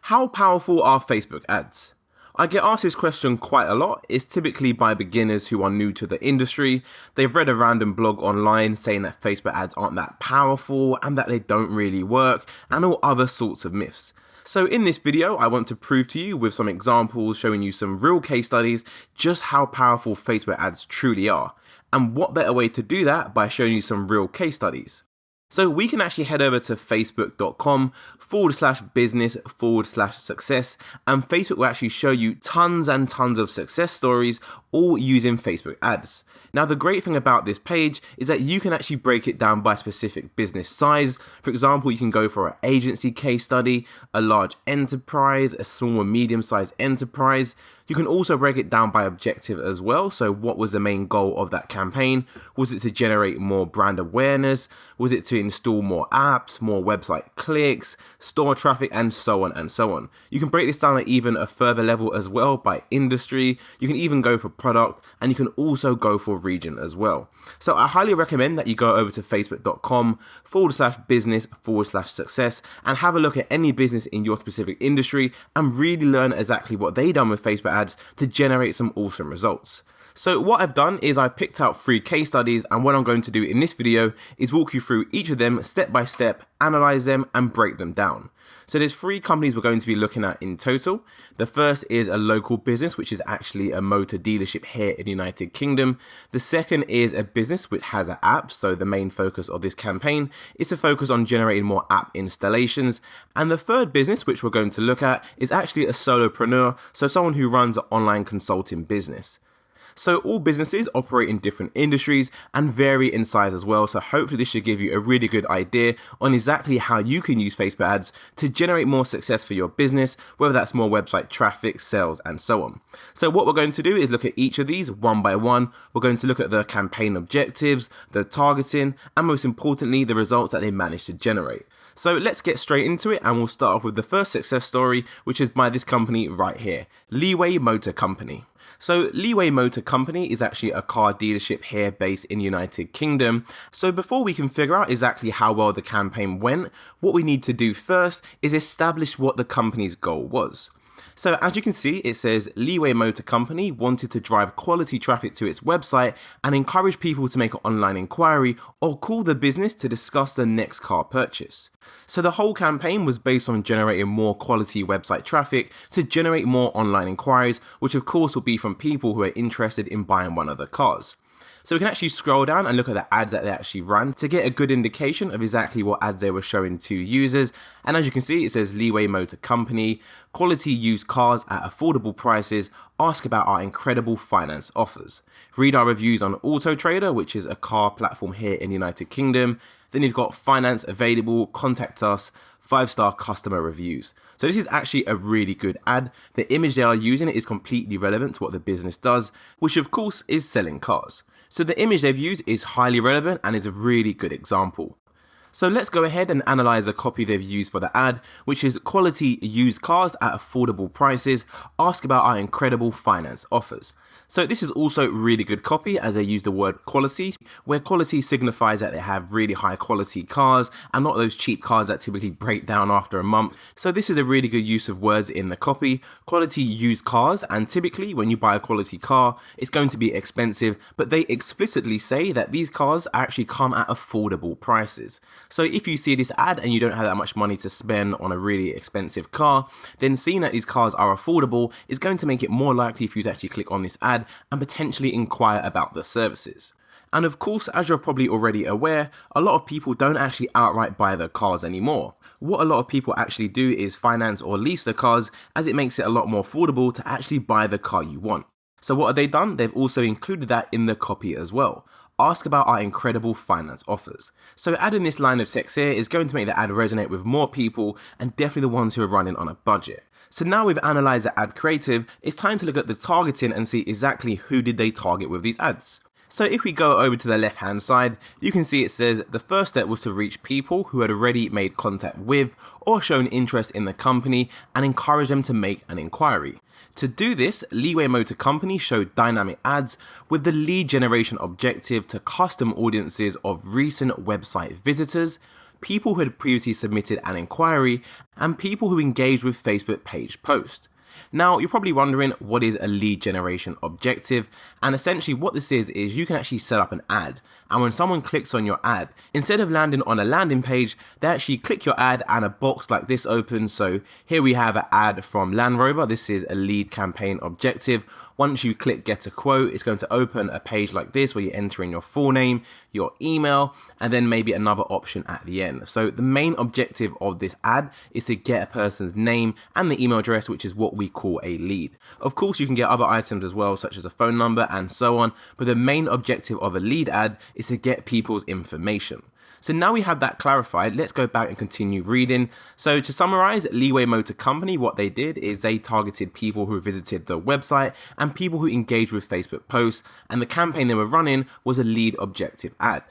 How powerful are Facebook ads? I get asked this question quite a lot. It's typically by beginners who are new to the industry. They've read a random blog online saying that Facebook ads aren't that powerful and that they don't really work, and all other sorts of myths. So in this video, I want to prove to you with some examples showing you some real case studies just how powerful Facebook ads truly are. And what better way to do that by showing you some real case studies. So we can actually head over to facebook.com/business/success, and Facebook will actually show you tons and tons of success stories all using Facebook ads. Now the great thing about this page is that you can actually break it down by specific business size. For example, you can go for an agency case study, a large enterprise, a small and medium-sized enterprise. You can also break it down by objective as well. So what was the main goal of that campaign? Was it to generate more brand awareness? Was it to install more apps, more website clicks, store traffic, and so on and so on? You can break this down at even a further level as well by industry. You can even go for product, and you can also go for region as well. So I highly recommend that you go over to facebook.com/business/success and have a look at any business in your specific industry and really learn exactly what they done with Facebook ads to generate some awesome results. So what I've done is I've picked out 3 case studies, and what I'm going to do in this video is walk you through each of them step by step, analyze them and break them down. So there's 3 companies we're going to be looking at in total. The first is a local business, which is actually a motor dealership here in the United Kingdom. The second is a business which has an app, so the main focus of this campaign is to focus on generating more app installations. And the third business which we're going to look at is actually a solopreneur, so someone who runs an online consulting business. So all businesses operate in different industries and vary in size as well, so hopefully this should give you a really good idea on exactly how you can use Facebook ads to generate more success for your business, whether that's more website traffic, sales, and so on. So what we're going to do is look at each of these one by one. We're going to look at the campaign objectives, the targeting, and most importantly, the results that they managed to generate. So let's get straight into it, and we'll start off with the first success story, which is by this company right here, Leeway Motor Company. So Leeway Motor Company is actually a car dealership here based in the United Kingdom. So before we can figure out exactly how well the campaign went, what we need to do first is establish what the company's goal was. So as you can see, it says Leeway Motor Company wanted to drive quality traffic to its website and encourage people to make an online inquiry or call the business to discuss the next car purchase. So the whole campaign was based on generating more quality website traffic to generate more online inquiries, which of course will be from people who are interested in buying one of the cars. So we can actually scroll down and look at the ads that they actually ran to get a good indication of exactly what ads they were showing to users. And as you can see, it says Leeway Motor Company, quality used cars at affordable prices, ask about our incredible finance offers. Read our reviews on Auto Trader, which is a car platform here in the United Kingdom. Then you've got finance available, contact us, 5-star customer reviews. So this is actually a really good ad. The image they are using is completely relevant to what the business does, which of course is selling cars. So the image they've used is highly relevant and is a really good example. So let's go ahead and analyze the copy they've used for the ad, which is quality used cars at affordable prices, ask about our incredible finance offers. So this is also really good copy as they use the word quality, where quality signifies that they have really high quality cars and not those cheap cars that typically break down after a month. So this is a really good use of words in the copy, quality used cars, and typically when you buy a quality car, it's going to be expensive, but they explicitly say that these cars actually come at affordable prices. So if you see this ad and you don't have that much money to spend on a really expensive car, then seeing that these cars are affordable is going to make it more likely for you to actually click on this ad and potentially inquire about the services. And of course, as you're probably already aware, a lot of people don't actually outright buy their cars anymore. What a lot of people actually do is finance or lease the cars, as it makes it a lot more affordable to actually buy the car you want. So what have they done? They've also included that in the copy as well. Ask about our incredible finance offers. So adding this line of text here is going to make the ad resonate with more people, and definitely the ones who are running on a budget. So now we've analyzed the ad creative, it's time to look at the targeting and see exactly who did they target with these ads. So if we go over to the left hand side, you can see it says the first step was to reach people who had already made contact with or shown interest in the company and encourage them to make an inquiry. To do this, Leeway Motor Company showed dynamic ads with the lead generation objective to custom audiences of recent website visitors, people who had previously submitted an inquiry, and people who engaged with Facebook page post. Now, you're probably wondering, what is a lead generation objective? And essentially what this is you can actually set up an ad. And when someone clicks on your ad, instead of landing on a landing page, they actually click your ad and a box like this opens. So here we have an ad from Land Rover. This is a lead campaign objective. Once you click get a quote, it's going to open a page like this where you enter in your full name, your email, and then maybe another option at the end. So the main objective of this ad is to get a person's name and the email address, which is what we call a lead. Of course, you can get other items as well, such as a phone number and so on, but the main objective of a lead ad is to get people's information. So now we have that clarified, let's go back and continue reading. So to summarize, Leeway Motor Company, what they did is they targeted people who visited the website and people who engaged with Facebook posts, and the campaign they were running was a lead objective ad.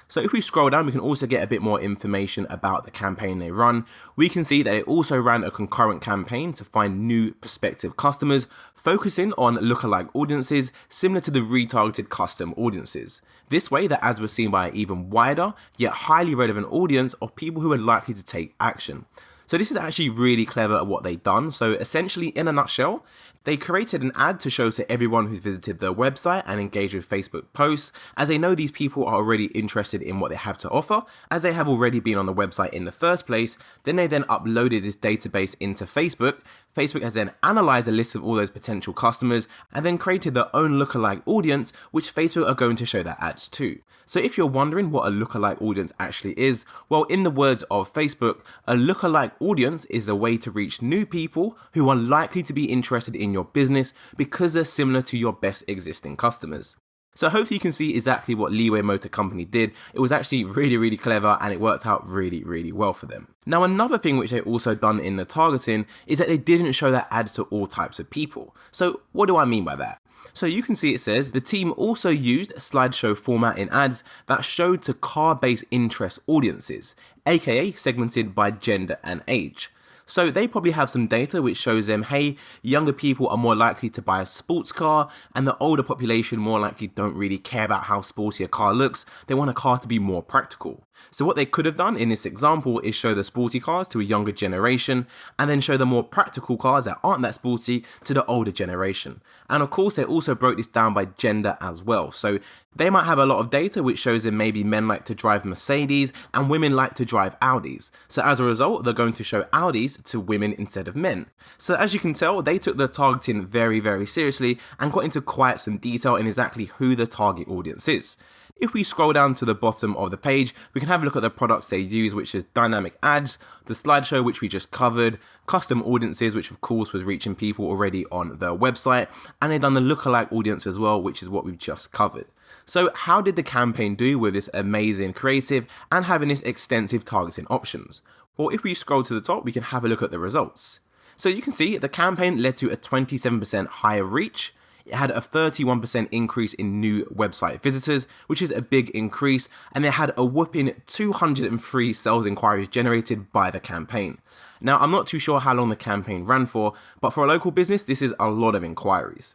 So if we scroll down, we can also get a bit more information about the campaign they run. We can see that it also ran a concurrent campaign to find new prospective customers, focusing on lookalike audiences similar to the retargeted custom audiences. This way, the ads were seen by an even wider, yet highly relevant audience of people who are likely to take action. So this is actually really clever at what they've done. So essentially, in a nutshell, they created an ad to show to everyone who's visited their website and engaged with Facebook posts, as they know these people are already interested in what they have to offer, as they have already been on the website in the first place. Then they uploaded this database into Facebook. Facebook has then analyzed a list of all those potential customers and then created their own lookalike audience, which Facebook are going to show their ads to. So if you're wondering what a lookalike audience actually is, well, in the words of Facebook, a lookalike audience is a way to reach new people who are likely to be interested in your business because they're similar to your best existing customers. So hopefully you can see exactly what Leeway Motor Company did. It was actually really clever, and it worked out really well for them. Now, another thing which they also done in the targeting is that they didn't show their ads to all types of people. So what do I mean by that? So you can see it says the team also used slideshow format in ads that showed to car-based interest audiences, aka segmented by gender and age. So they probably have some data which shows them, hey, younger people are more likely to buy a sports car, and the older population more likely don't really care about how sporty a car looks. They want a car to be more practical. So what they could have done in this example is show the sporty cars to a younger generation, and then show the more practical cars that aren't that sporty to the older generation. And of course, they also broke this down by gender as well. So they might have a lot of data which shows them maybe men like to drive Mercedes and women like to drive Audis. So as a result, they're going to show Audis to women instead of men. So as you can tell, they took the targeting very seriously and got into quite some detail in exactly who the target audience is. If we scroll down to the bottom of the page, we can have a look at the products they use, which is dynamic ads, the slideshow, which we just covered, custom audiences, which of course was reaching people already on their website, and they've done the lookalike audience as well, which is what we've just covered. So how did the campaign do with this amazing creative and having this extensive targeting options? Well, if we scroll to the top, we can have a look at the results. So you can see the campaign led to a 27% higher reach. It had a 31% increase in new website visitors, which is a big increase, and they had a whopping 203 sales inquiries generated by the campaign. Now, I'm not too sure how long the campaign ran for, but for a local business, this is a lot of inquiries.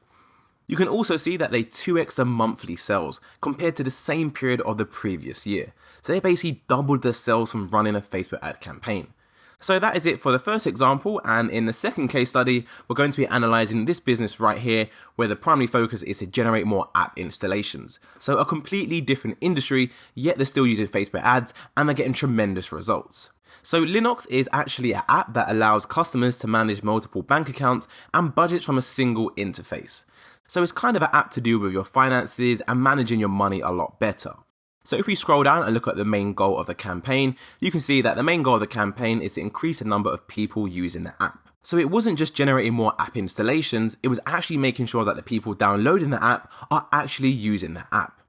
You can also see that they 2x the monthly sales compared to the same period of the previous year. So they basically doubled their sales from running a Facebook ad campaign. So that is it for the first example, and in the second case study, we're going to be analysing this business right here, where the primary focus is to generate more app installations. So a completely different industry, yet they're still using Facebook ads, and they're getting tremendous results. So Linnox is actually an app that allows customers to manage multiple bank accounts and budgets from a single interface. So it's kind of an app to do with your finances and managing your money a lot better. So if we scroll down and look at the main goal of the campaign, you can see that the main goal of the campaign is to increase the number of people using the app. So it wasn't just generating more app installations, it was actually making sure that the people downloading the app are actually using the app.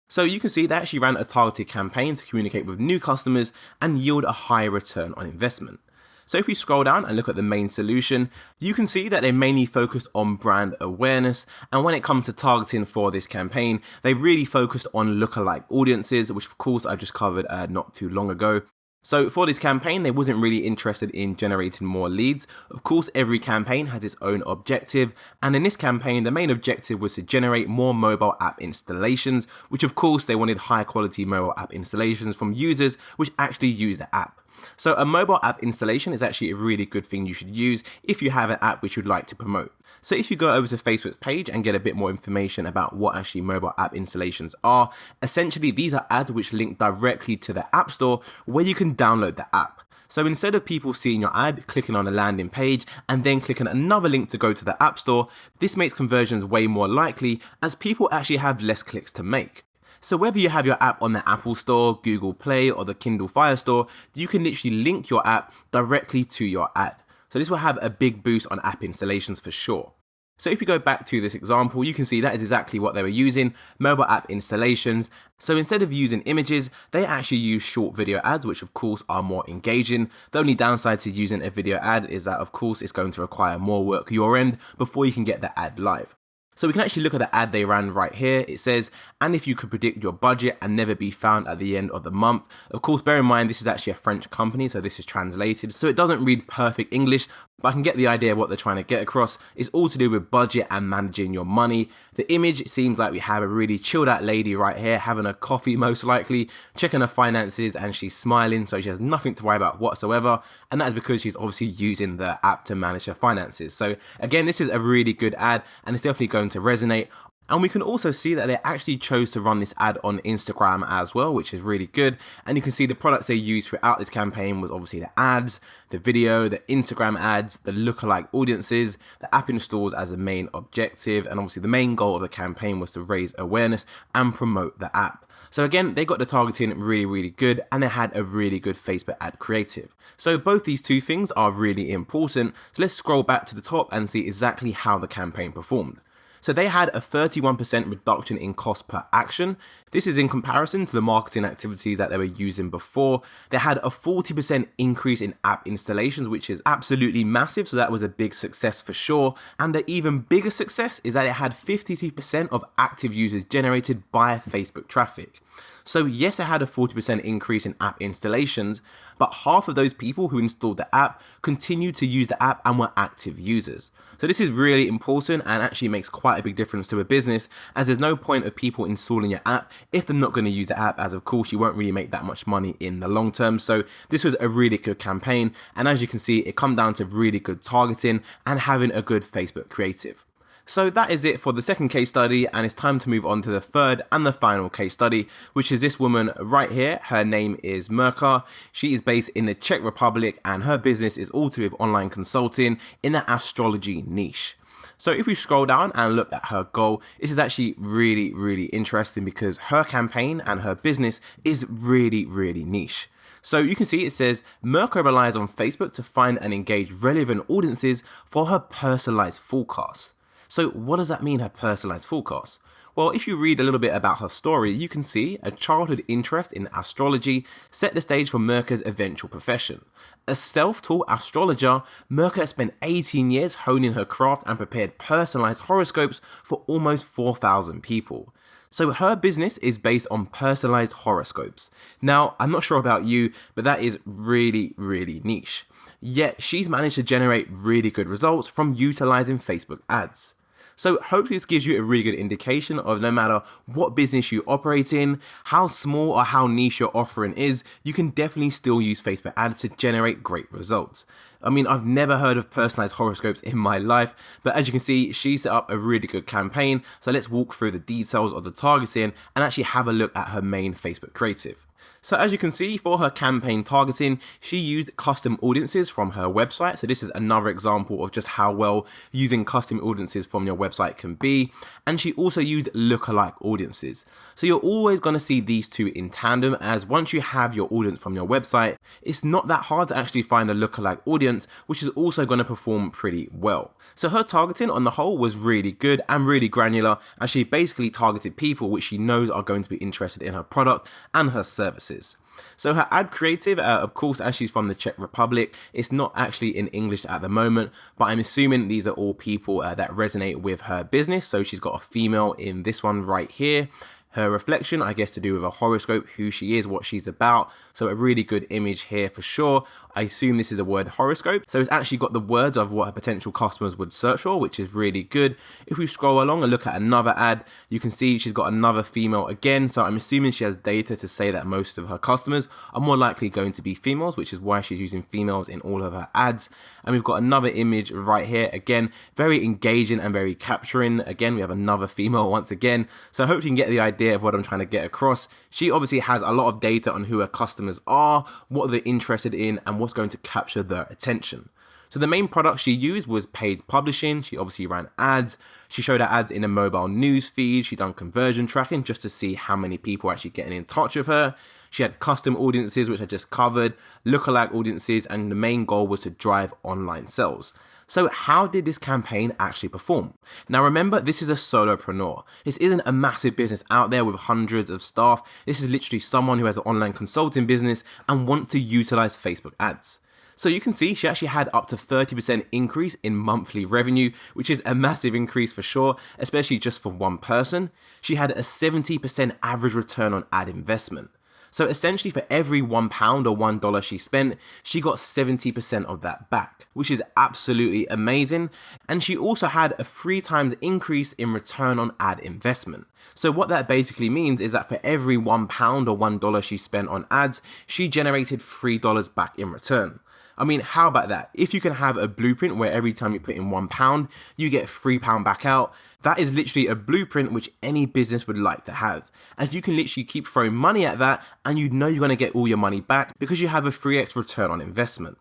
So you can see they actually ran a targeted campaign to communicate with new customers and yield a higher return on investment. So if we scroll down and look at the main solution, you can see that they mainly focused on brand awareness, and when it comes to targeting for this campaign, they really focused on lookalike audiences, which of course I just covered not too long ago. So for this campaign, they wasn't really interested in generating more leads. Of course, every campaign has its own objective. And in this campaign, the main objective was to generate more mobile app installations, which of course they wanted high quality mobile app installations from users which actually use the app. So a mobile app installation is actually a really good thing you should use if you have an app which you'd like to promote. So if you go over to Facebook's page and get a bit more information about what actually mobile app installations are, essentially these are ads which link directly to the App Store where you can download the app. So instead of people seeing your ad, clicking on a landing page, and then clicking another link to go to the App Store, this makes conversions way more likely as people actually have less clicks to make. So whether you have your app on the Apple Store, Google Play, or the Kindle Fire Store, you can literally link your app directly to your ad. So this will have a big boost on app installations for sure. So if we go back to this example, you can see that is exactly what they were using, mobile app installations. So instead of using images, they actually use short video ads, which of course are more engaging. The only downside to using a video ad is that of course it's going to require more work your end before you can get the ad live. So we can actually look at the ad they ran right here. It says, and if you could predict your budget and never be found at the end of the month. Of course, bear in mind, this is actually a French company, so this is translated. So it doesn't read perfect English, but I can get the idea of what they're trying to get across. It's all to do with budget and managing your money. The image, it seems like we have a really chilled out lady right here, having a coffee most likely, checking her finances, and she's smiling, so she has nothing to worry about whatsoever. And that is because she's obviously using the app to manage her finances. So again, this is a really good ad, and it's definitely going to resonate. And we can also see that they actually chose to run this ad on Instagram as well, which is really good. And you can see the products they used throughout this campaign was obviously the ads, the video, the Instagram ads, the lookalike audiences, the app installs as a main objective. And obviously the main goal of the campaign was to raise awareness and promote the app. So again, they got the targeting really, really good, and they had a really good Facebook ad creative. So both these two things are really important. So let's scroll back to the top and see exactly how the campaign performed. So they had a 31% reduction in cost per action. This is in comparison to the marketing activities that they were using before. They had a 40% increase in app installations, which is absolutely massive. So that was a big success for sure. And the even bigger success is that it had 52% of active users generated by Facebook traffic. So yes, it had a 40% increase in app installations, but half of those people who installed the app continued to use the app and were active users. So this is really important and actually makes quite a big difference to a business, as there's no point of people installing your app if they're not going to use the app, as of course you won't really make that much money in the long term. So this was a really good campaign, and as you can see, it come down to really good targeting and having a good Facebook creative. So that is it for the second case study, and it's time to move on to the third and the final case study, which is this woman right here. Her name is Mirka. She is based in the Czech Republic, and her business is all to do with online consulting in the astrology niche. So if we scroll down and look at her goal, this is actually really, really interesting because her campaign and her business is really, really niche. So you can see it says Mirka relies on Facebook to find and engage relevant audiences for her personalized forecasts. So what does that mean, her personalized forecast? Well, if you read a little bit about her story, you can see a childhood interest in astrology set the stage for Mirka's eventual profession. A self-taught astrologer, Mirka spent 18 years honing her craft and prepared personalized horoscopes for almost 4,000 people. So her business is based on personalized horoscopes. Now, I'm not sure about you, but that is really, really niche. Yet she's managed to generate really good results from utilizing Facebook ads. So hopefully this gives you a really good indication of no matter what business you operate in, how small or how niche your offering is, you can definitely still use Facebook ads to generate great results. I mean, I've never heard of personalized horoscopes in my life, but as you can see, she set up a really good campaign. So let's walk through the details of the targeting and actually have a look at her main Facebook creative. So as you can see, for her campaign targeting, she used custom audiences from her website. So this is another example of just how well using custom audiences from your website can be. And she also used lookalike audiences. So you're always going to see these two in tandem, as once you have your audience from your website, it's not that hard to actually find a lookalike audience, which is also going to perform pretty well. So her targeting on the whole was really good and really granular, and she basically targeted people which she knows are going to be interested in her product and her services. So her ad creative, of course, as she's from the Czech Republic, it's not actually in English at the moment, but I'm assuming these are all people that resonate with her business. So she's got a female in this one right here. her reflection, I guess to do with a horoscope, who she is, what she's about. So a really good image here for sure. I assume this is the word horoscope. So it's actually got the words of what her potential customers would search for, which is really good. If we scroll along and look at another ad, you can see she's got another female again. So I'm assuming she has data to say that most of her customers are more likely going to be females, which is why she's using females in all of her ads. And we've got another image right here. Again, very engaging and very capturing. Again, we have another female once again. So I hope you can get the idea of what I'm trying to get across. She obviously has a lot of data on who her customers are, what they're interested in, and what's going to capture their attention. So the main product she used was paid publishing. She obviously ran ads. She showed her ads in a mobile news feed. She done conversion tracking just to see how many people are actually getting in touch with her. She had custom audiences, which I just covered, lookalike audiences, and the main goal was to drive online sales. So how did this campaign actually perform? Now remember, this is a solopreneur. This isn't a massive business out there with hundreds of staff. This is literally someone who has an online consulting business and wants to utilize Facebook ads. So you can see she actually had up to 30% increase in monthly revenue, which is a massive increase for sure, especially just for one person. She had a 70% average return on ad investment. So essentially for every £1 or $1 she spent, she got 70% of that back, which is absolutely amazing. And she also had a 3 times increase in return on ad investment. So what that basically means is that for every £1 or $1 she spent on ads, she generated $3 back in return. I mean, how about that? If you can have a blueprint where every time you put in £1, you get £3 back out, that is literally a blueprint which any business would like to have. And you can literally keep throwing money at that and you know you're going to get all your money back because you have a 3x return on investment.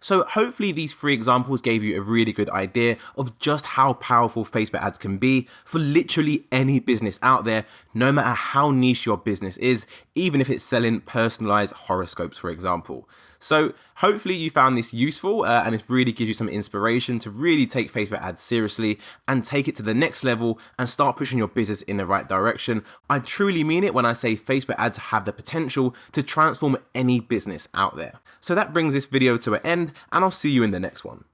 So hopefully these 3 examples gave you a really good idea of just how powerful Facebook ads can be for literally any business out there, no matter how niche your business is, even if it's selling personalized horoscopes, for example. So hopefully you found this useful and it really gives you some inspiration to really take Facebook ads seriously and take it to the next level and start pushing your business in the right direction. I truly mean it when I say Facebook ads have the potential to transform any business out there. So that brings this video to an end and I'll see you in the next one.